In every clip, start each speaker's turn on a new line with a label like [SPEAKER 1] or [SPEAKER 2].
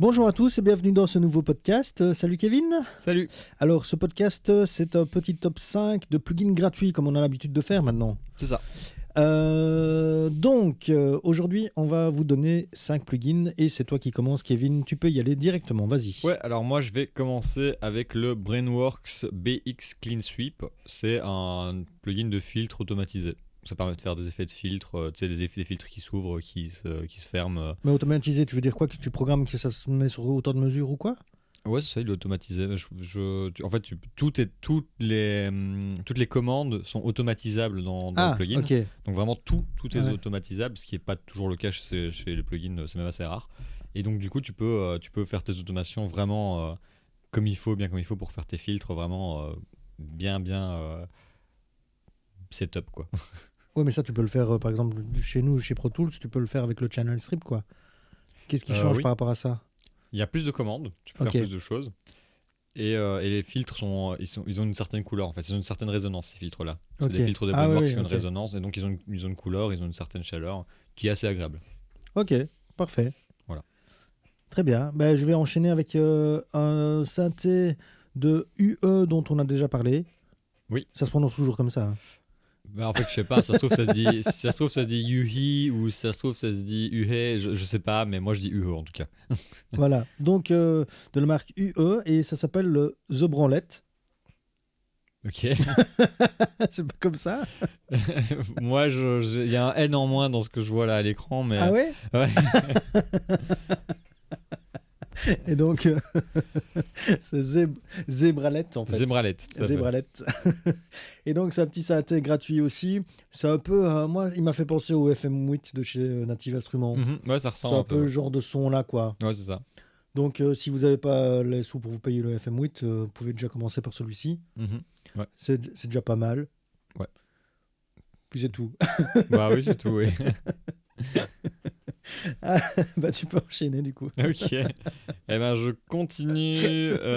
[SPEAKER 1] Bonjour à tous et bienvenue dans ce nouveau podcast. Salut Kevin.
[SPEAKER 2] Salut.
[SPEAKER 1] Alors ce podcast, c'est un petit top 5 de plugins gratuits comme on a l'habitude de faire maintenant.
[SPEAKER 2] C'est ça.
[SPEAKER 1] Aujourd'hui, on va vous donner 5 plugins et c'est toi qui commences Kevin. Tu peux y aller directement, vas-y.
[SPEAKER 2] Ouais, alors moi je vais commencer avec le Brainworks BX Clean Sweep. C'est un plugin de filtre automatisé. Ça permet de faire des effets de filtre, tu sais, des filtres qui s'ouvrent, qui se ferment.
[SPEAKER 1] Mais automatisé, tu veux dire quoi? Que tu programmes que ça se met sur autant de mesures ou quoi?
[SPEAKER 2] Ouais, c'est ça, il est automatisé. En fait, toutes les commandes sont automatisables dans le plugin.
[SPEAKER 1] Ok.
[SPEAKER 2] Donc vraiment tout est
[SPEAKER 1] Ouais.
[SPEAKER 2] automatisable, ce qui n'est pas toujours le cas chez les plugins, c'est même assez rare. Et donc du coup, tu peux faire tes automations vraiment comme il faut, bien comme il faut pour faire tes filtres vraiment bien setup quoi.
[SPEAKER 1] Ouais, mais ça, tu peux le faire, par exemple, chez nous, chez Pro Tools, tu peux le faire avec le channel strip, quoi. Qu'est-ce qui change
[SPEAKER 2] Oui.
[SPEAKER 1] par rapport à ça?
[SPEAKER 2] Il y a plus de commandes, tu peux
[SPEAKER 1] Ok.
[SPEAKER 2] faire plus de choses. Et les filtres ils ont une certaine couleur en fait, ils ont une certaine résonance ces filtres-là. C'est
[SPEAKER 1] Ok.
[SPEAKER 2] des filtres de
[SPEAKER 1] Ah
[SPEAKER 2] Brainworks
[SPEAKER 1] oui,
[SPEAKER 2] qui ont une
[SPEAKER 1] ok.
[SPEAKER 2] résonance et donc ils ont une couleur, ils ont une certaine chaleur qui est assez agréable.
[SPEAKER 1] Ok, parfait.
[SPEAKER 2] Voilà.
[SPEAKER 1] Très bien. Ben, je vais enchaîner avec un synthé de UE dont on a déjà parlé.
[SPEAKER 2] Oui.
[SPEAKER 1] Ça se prononce toujours comme ça. Hein.
[SPEAKER 2] Bah en fait je sais pas, ça se trouve ça se dit Yuhi ou ça se trouve ça se dit Uhe, je sais pas, mais moi je dis UE en tout cas.
[SPEAKER 1] Voilà. Donc, de la marque UE et ça s'appelle le The Branlette.
[SPEAKER 2] Ok.
[SPEAKER 1] C'est pas comme ça?
[SPEAKER 2] Moi il y a un N en moins dans ce que je vois là à l'écran, mais
[SPEAKER 1] Ah ouais?
[SPEAKER 2] ouais.
[SPEAKER 1] Et donc, c'est Zébralette en fait.
[SPEAKER 2] Zébralette. tout à fait.
[SPEAKER 1] Zébralette. Et donc, c'est un petit synthé gratuit aussi. C'est un peu, moi, il m'a fait penser au FM8 de chez Native Instruments.
[SPEAKER 2] Ouais, ça
[SPEAKER 1] C'est
[SPEAKER 2] ressemble
[SPEAKER 1] un
[SPEAKER 2] un
[SPEAKER 1] peu
[SPEAKER 2] peu.
[SPEAKER 1] le genre de son là, quoi.
[SPEAKER 2] Ouais, c'est ça.
[SPEAKER 1] Donc, si vous n'avez pas les sous pour vous payer le FM8, vous pouvez déjà commencer par celui-ci.
[SPEAKER 2] Ouais.
[SPEAKER 1] C'est déjà pas mal.
[SPEAKER 2] Ouais.
[SPEAKER 1] Puis c'est tout.
[SPEAKER 2] Bah oui, c'est tout, oui.
[SPEAKER 1] Bah, tu peux enchaîner du coup.
[SPEAKER 2] Ok. Eh ben, je continue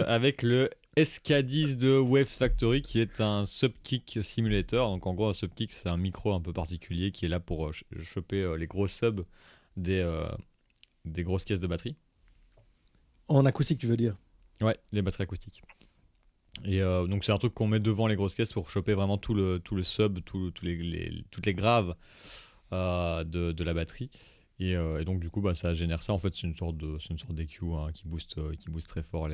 [SPEAKER 2] avec le SK10 de Waves Factory qui est un subkick simulator. Donc en gros, un subkick, c'est un micro un peu particulier qui est là pour choper les gros subs des grosses caisses de batterie.
[SPEAKER 1] En acoustique, tu veux dire?
[SPEAKER 2] Ouais, les batteries acoustiques. Et donc c'est un truc qu'on met devant les grosses caisses pour choper vraiment tout le sub, toutes les graves de la batterie. Et donc du coup ça génère ça. En fait c'est une sorte d'EQ qui booste très fort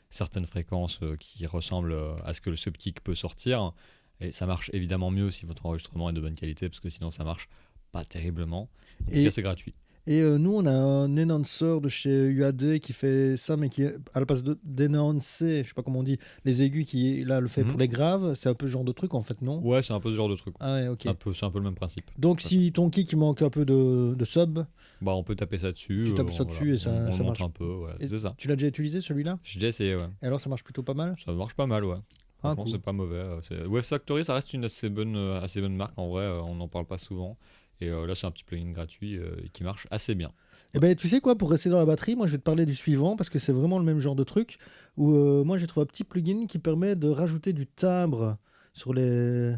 [SPEAKER 2] certaines fréquences qui ressemblent à ce que le subkick peut sortir. Et ça marche évidemment mieux si votre enregistrement est de bonne qualité, parce que sinon ça marche pas terriblement. En tout cas c'est gratuit.
[SPEAKER 1] Et nous, on a un enhancer de chez UAD qui fait ça, mais qui, à la place d'enhancer, je sais pas comment on dit, les aigus, qui là le fait pour les graves, c'est un peu ce genre de truc en fait, non?
[SPEAKER 2] Ouais, c'est un peu ce genre de truc.
[SPEAKER 1] Ah ouais, ok.
[SPEAKER 2] C'est un peu le même principe.
[SPEAKER 1] Donc si ton kick il manque un peu de sub,
[SPEAKER 2] bah on peut taper ça dessus.
[SPEAKER 1] Tu tapes ça dessus et ça
[SPEAKER 2] on
[SPEAKER 1] marche.
[SPEAKER 2] monte un peu, voilà,
[SPEAKER 1] Et
[SPEAKER 2] c'est ça.
[SPEAKER 1] tu l'as déjà utilisé celui-là?
[SPEAKER 2] J'ai déjà essayé, ouais.
[SPEAKER 1] Et alors ça marche plutôt pas mal?
[SPEAKER 2] Ça marche pas mal, ouais.
[SPEAKER 1] Ah,
[SPEAKER 2] Franchement,
[SPEAKER 1] cool.
[SPEAKER 2] c'est pas mauvais. Waves Factory, ça reste une assez bonne marque. En vrai, on n'en parle pas souvent. Et là, c'est un petit plugin gratuit qui marche assez bien.
[SPEAKER 1] Eh ben, tu sais quoi, pour rester dans la batterie, moi je vais te parler du suivant parce que c'est vraiment le même genre de truc où moi j'ai trouvé un petit plugin qui permet de rajouter du timbre sur les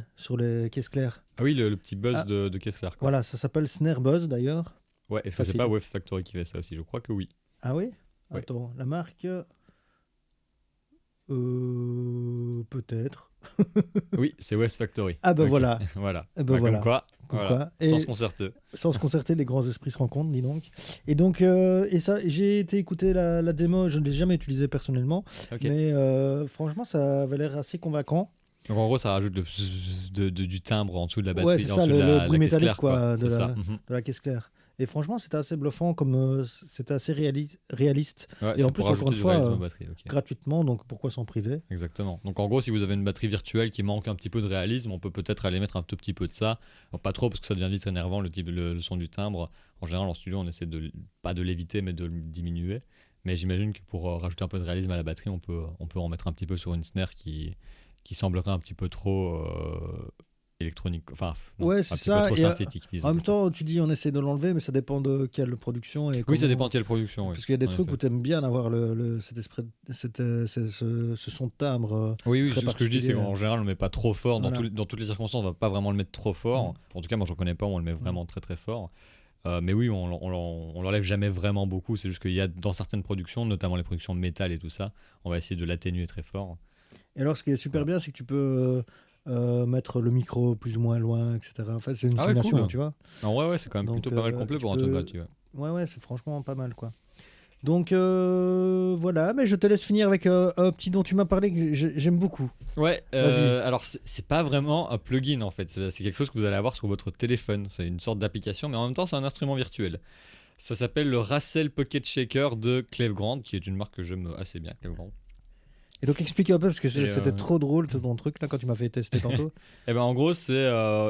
[SPEAKER 1] caisses claires.
[SPEAKER 2] Ah oui, le petit buzz
[SPEAKER 1] Ah.
[SPEAKER 2] de Kessler, quoi.
[SPEAKER 1] Voilà, ça s'appelle Snare Buzz d'ailleurs.
[SPEAKER 2] Ouais, est-ce que c'est
[SPEAKER 1] Facile.
[SPEAKER 2] pas Waves Factory qui fait ça aussi? Je crois que oui.
[SPEAKER 1] Ah oui?
[SPEAKER 2] Ouais.
[SPEAKER 1] Attends, la marque peut-être.
[SPEAKER 2] Oui, c'est Waves Factory.
[SPEAKER 1] Ah ben
[SPEAKER 2] Ok.
[SPEAKER 1] voilà.
[SPEAKER 2] Voilà.
[SPEAKER 1] Eh ben voilà.
[SPEAKER 2] Comme quoi,
[SPEAKER 1] Comme
[SPEAKER 2] voilà.
[SPEAKER 1] quoi. Et
[SPEAKER 2] Sans se concerter.
[SPEAKER 1] sans se concerter, les grands esprits se rencontrent, dis donc. Et donc, et ça, j'ai été écouter la démo, je ne l'ai jamais utilisée personnellement,
[SPEAKER 2] Ok.
[SPEAKER 1] mais franchement, ça avait l'air assez convaincant.
[SPEAKER 2] Donc en gros, ça rajoute du timbre en dessous de la batterie.
[SPEAKER 1] Ouais, c'est
[SPEAKER 2] en
[SPEAKER 1] ça,
[SPEAKER 2] dessous de
[SPEAKER 1] le
[SPEAKER 2] la
[SPEAKER 1] bruit
[SPEAKER 2] caisse
[SPEAKER 1] métallique
[SPEAKER 2] claire,
[SPEAKER 1] quoi,
[SPEAKER 2] C'est ça.
[SPEAKER 1] de la caisse claire. Et franchement, c'était assez bluffant, comme c'était assez réaliste,
[SPEAKER 2] Ouais,
[SPEAKER 1] Et
[SPEAKER 2] c'est
[SPEAKER 1] en plus,
[SPEAKER 2] pour
[SPEAKER 1] encore
[SPEAKER 2] rajouter
[SPEAKER 1] une
[SPEAKER 2] du
[SPEAKER 1] fois,
[SPEAKER 2] réalisme aux batteries. Ok.
[SPEAKER 1] gratuitement, donc pourquoi s'en priver?
[SPEAKER 2] Exactement. Donc en gros, si vous avez une batterie virtuelle qui manque un petit peu de réalisme, on peut peut-être aller mettre un tout petit peu de ça. Alors, pas trop parce que ça devient vite énervant le son du timbre. En général, en studio, on essaie pas de l'éviter, mais de le diminuer. Mais j'imagine que pour rajouter un peu de réalisme à la batterie, on peut en mettre un petit peu sur une snare qui semblerait un petit peu trop électronique. Enfin, non,
[SPEAKER 1] Ouais,
[SPEAKER 2] un
[SPEAKER 1] c'est
[SPEAKER 2] petit
[SPEAKER 1] ça.
[SPEAKER 2] peu trop
[SPEAKER 1] Et
[SPEAKER 2] synthétique, disons.
[SPEAKER 1] en même temps, tu dis on essaie de l'enlever, mais ça dépend de quelle production. Et
[SPEAKER 2] Oui, ça
[SPEAKER 1] comment-
[SPEAKER 2] dépend de quelle production. Oui.
[SPEAKER 1] Parce qu'il y a des
[SPEAKER 2] En
[SPEAKER 1] trucs
[SPEAKER 2] effet.
[SPEAKER 1] où tu aimes bien avoir cet esprit, ce son de timbre.
[SPEAKER 2] Oui,
[SPEAKER 1] très
[SPEAKER 2] ce que je dis, c'est
[SPEAKER 1] particulier.
[SPEAKER 2] qu'en général, on le met pas trop fort.
[SPEAKER 1] Voilà.
[SPEAKER 2] Dans toutes les circonstances, on va pas vraiment le mettre trop fort. En tout cas, moi, je ne connais pas, on le met vraiment très très fort. Mais oui, on l'enlève jamais vraiment beaucoup. C'est juste qu'il y a dans certaines productions, notamment les productions de métal et tout ça, on va essayer de l'atténuer très fort.
[SPEAKER 1] Et alors, ce qui est super bien, c'est que tu peux mettre le micro plus ou moins loin, etc. En fait, c'est une
[SPEAKER 2] Ah ouais,
[SPEAKER 1] simulation,
[SPEAKER 2] cool.
[SPEAKER 1] tu vois.
[SPEAKER 2] Non, ouais, c'est quand même
[SPEAKER 1] Donc,
[SPEAKER 2] plutôt pas mal complet
[SPEAKER 1] tu
[SPEAKER 2] pour un truc
[SPEAKER 1] peux-
[SPEAKER 2] gratuit. Ouais.
[SPEAKER 1] Ouais, c'est franchement pas mal, quoi. Donc, voilà. Mais je te laisse finir avec un petit dont tu m'as parlé que j'aime beaucoup.
[SPEAKER 2] Ouais,
[SPEAKER 1] Vas-y.
[SPEAKER 2] alors c'est pas vraiment un plugin en fait, c'est quelque chose que vous allez avoir sur votre téléphone, c'est une sorte d'application, mais en même temps c'est un instrument virtuel. Ça s'appelle le Racel Pocket Shaker de Clevegrand, qui est une marque que j'aime assez bien, Clevegrand.
[SPEAKER 1] Et donc, explique un peu, parce que
[SPEAKER 2] Et,
[SPEAKER 1] c'était trop drôle, tout ton truc, là, quand tu m'as fait tester tantôt.
[SPEAKER 2] Et ben en gros c'est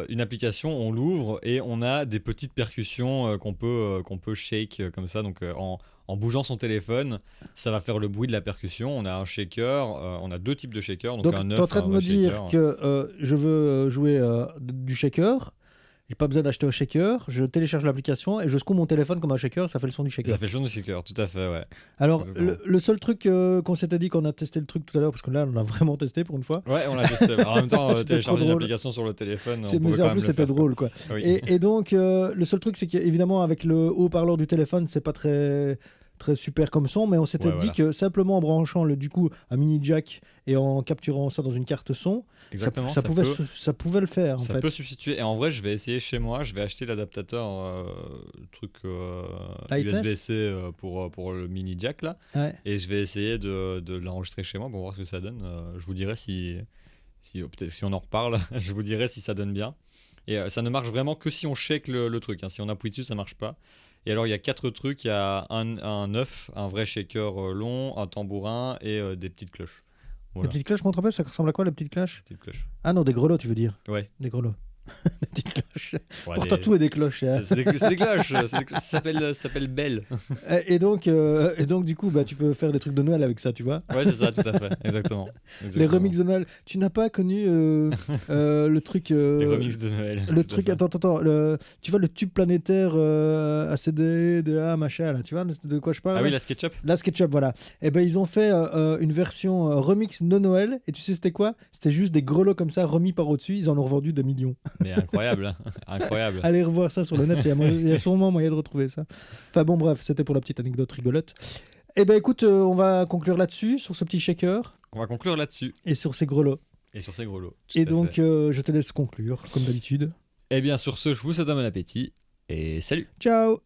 [SPEAKER 2] une application, on l'ouvre et on a des petites percussions qu'on peut shake comme ça, donc en bougeant son téléphone, ça va faire le bruit de la percussion. On a un shaker, on a deux types de shakers, donc
[SPEAKER 1] Donc,
[SPEAKER 2] un
[SPEAKER 1] tu es en
[SPEAKER 2] œuf,
[SPEAKER 1] train
[SPEAKER 2] un
[SPEAKER 1] de
[SPEAKER 2] vrai
[SPEAKER 1] me dire
[SPEAKER 2] shaker.
[SPEAKER 1] que je veux jouer du shaker. J'ai pas besoin d'acheter un shaker. Je télécharge l'application et je secoue mon téléphone comme un shaker. Ça fait le son du shaker.
[SPEAKER 2] Ça fait le son du shaker, tout à fait, ouais.
[SPEAKER 1] Alors,
[SPEAKER 2] Exactement.
[SPEAKER 1] le seul truc qu'on s'était dit, qu'on a testé le truc tout à l'heure, parce que là, on a vraiment testé pour une fois.
[SPEAKER 2] Ouais, on l'a testé. En même temps,
[SPEAKER 1] C'était trop
[SPEAKER 2] télécharger une
[SPEAKER 1] drôle.
[SPEAKER 2] application sur le téléphone, on
[SPEAKER 1] Mais
[SPEAKER 2] pouvait
[SPEAKER 1] en
[SPEAKER 2] quand
[SPEAKER 1] plus,
[SPEAKER 2] même le
[SPEAKER 1] c'était
[SPEAKER 2] faire, quoi.
[SPEAKER 1] drôle, quoi.
[SPEAKER 2] Oui.
[SPEAKER 1] Et donc, le seul truc, c'est qu'évidemment, avec le haut-parleur du téléphone, c'est pas très, très super comme son, mais on s'était
[SPEAKER 2] Ouais,
[SPEAKER 1] dit
[SPEAKER 2] voilà.
[SPEAKER 1] que simplement en branchant du coup un mini jack et en capturant ça dans une carte son,
[SPEAKER 2] Exactement,
[SPEAKER 1] ça pouvait le faire, en
[SPEAKER 2] ça
[SPEAKER 1] fait.
[SPEAKER 2] peut substituer. Et en vrai, je vais essayer chez moi. Je vais acheter l'adaptateur, truc
[SPEAKER 1] Lightness.
[SPEAKER 2] USB-C pour le mini jack là.
[SPEAKER 1] Ouais.
[SPEAKER 2] Et je vais essayer de l'enregistrer chez moi pour voir ce que ça donne. Je vous dirai peut-être si on en reparle, je vous dirai si ça donne bien. Et ça ne marche vraiment que si on shake le truc, hein. Si on appuie dessus, ça marche pas. Et alors, il y a 4 trucs. Il y a un œuf, un vrai shaker long, un tambourin et des petites cloches.
[SPEAKER 1] Les
[SPEAKER 2] Voilà,
[SPEAKER 1] petites cloches, montre un peu, ça ressemble à quoi, les petites cloches?
[SPEAKER 2] petites cloches.
[SPEAKER 1] Ah non, des grelots, tu veux dire.
[SPEAKER 2] Ouais.
[SPEAKER 1] Des grelots. Des petites cloches.
[SPEAKER 2] Ouais,
[SPEAKER 1] Pour toi, tout est des cloches. Hein.
[SPEAKER 2] c'est des cloches. Ça s'appelle Belle.
[SPEAKER 1] Et donc, du coup, bah, tu peux faire des trucs de Noël avec ça, tu vois.
[SPEAKER 2] Ouais, c'est ça, tout à fait. Exactement.
[SPEAKER 1] Les remixes de Noël. Tu n'as pas connu le truc.
[SPEAKER 2] Les remixes de Noël.
[SPEAKER 1] Le
[SPEAKER 2] tout à
[SPEAKER 1] truc,
[SPEAKER 2] fait.
[SPEAKER 1] attends, tu vois le tube planétaire ACD, DA, machin, là, tu vois de quoi je parle?
[SPEAKER 2] Ah oui,
[SPEAKER 1] là
[SPEAKER 2] la SketchUp.
[SPEAKER 1] La SketchUp, voilà. Et ben ils ont fait une version remix de Noël, et tu sais c'était quoi? C'était juste des grelots comme ça remis par au-dessus, ils en ont revendu des millions.
[SPEAKER 2] Mais incroyable, hein. Incroyable.
[SPEAKER 1] Allez revoir ça sur le net, il y a sûrement moyen de retrouver ça. Enfin bon, bref, c'était pour la petite anecdote rigolote. Et ben écoute, on va conclure là-dessus, sur ce petit shaker,
[SPEAKER 2] On va conclure là-dessus.
[SPEAKER 1] et sur ces grelots.
[SPEAKER 2] Et sur ces gros lots. Tout
[SPEAKER 1] Et
[SPEAKER 2] à
[SPEAKER 1] donc,
[SPEAKER 2] fait.
[SPEAKER 1] je te laisse conclure, comme d'habitude.
[SPEAKER 2] Eh bien, sur ce, je vous souhaite un bon appétit. Et salut.
[SPEAKER 1] Ciao!